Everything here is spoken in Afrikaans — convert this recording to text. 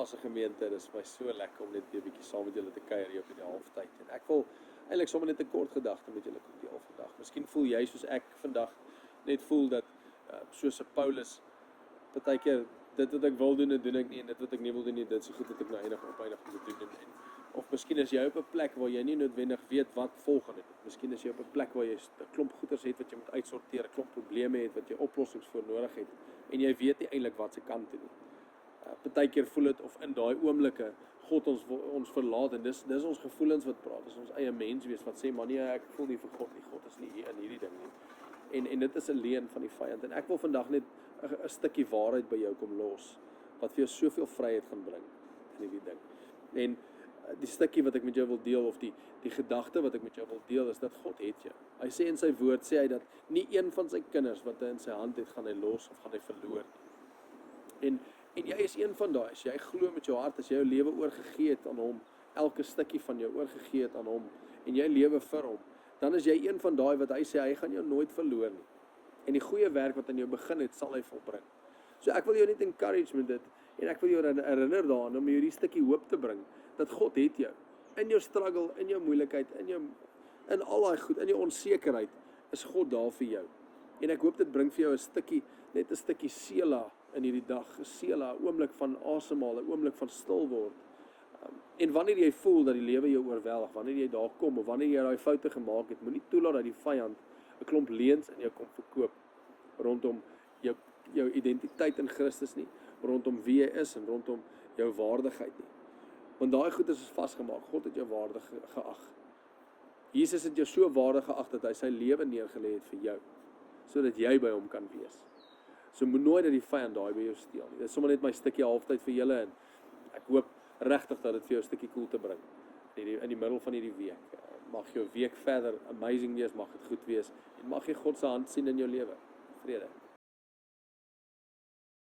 as 'n gemeente, dis my so lekker om net weer 'n bietjie saam met julle te kuier hier op in die halftyd. En ek wil eintlik sommer net 'n kort gedagte met julle kom deel vandag. Miskien voel jy soos ek vandag net voel dat soos 'n Paulus partykeer dit wat ek wil doen en doen ek nie, en dit wat ek nie wil doen nie, dit is so goed dat ek nou eindig om te doen. Of miskien is jy op 'n plek waar jy nie noodwendig weet wat volgende is. Miskien is jy op 'n plek waar jy 'n klomp goeders het wat jy moet uitsorteer, 'n klomp probleme het wat jy oplossings voor nodig het, en jy weet nie eintlik wat se kant toe nie. Partykeer voel dit of in daai oomblikke God ons verlaat, en dis ons gevoelens wat praat, dis ons eie mens wees wat sê, man nee, ek voel nie vir God nie, God is nie hier in hierdie ding nie. En dit is 'n leuen van die vyand, en ek wil vandag net 'n stukkie waarheid by jou kom los, wat vir jou soveel vryheid gaan bring in hierdie ding. En die stukkie wat ek met jou wil deel, of die gedagte wat ek met jou wil deel, is dat God het jou. Hy sê in sy woord, sê hy dat nie een van sy kinders wat hy in sy hand het, gaan hy los of gaan hy verloor nie. En jy is een van daai, as jy glo met jou hart, as jy jou lewe oorgegee het aan hom, elke stukkie van jou oorgegee het aan hom, en jy lewe vir hom, dan is jy een van daai wat hy sê, hy gaan jou nooit verloor nie. En die goeie werk wat aan jou begin het, sal hy volbring. So ek wil jou net encourage met dit, en ek wil jou herinner daaraan om hierdie stukkie hoop te bring, dat God het jou. In jou struggle, in jou moeilikheid, in al daai goed, in jou onsekerheid, is God daar vir jou. En ek hoop dit bring vir jou 'n stukkie, net 'n stukkie sela in hierdie dag, 'n sela, 'n oomblik van asemhaal, 'n oomblik van stil word. En wanneer jy voel dat die lewe jou oorweldig, wanneer jy daar kom, of wanneer jy daai foute gemaak het, moenie toelaat dat die vyand 'n klomp leuns in jou kom verkoop, rondom jou identiteit in Christus nie, rondom wie jy is, en rondom jou waardigheid nie. Want daai goeders is vasgemaak, God het jou waardig geag. Jesus het jou so waardig geag, dat hy sy lewe neergelê het vir jou, sodat jy by hom kan wees. So moet nooit dat die vyand daai by jou steel nie. Dit is sommer net my stukkie halftyd vir julle, en ek hoop regtig dat dit vir jou 'n stukkie koel te bring, in die middel van hierdie week. Mag jou week verder amazing wees, mag dit goed wees, en mag jy God se hand sien in jou lewe. Vrede.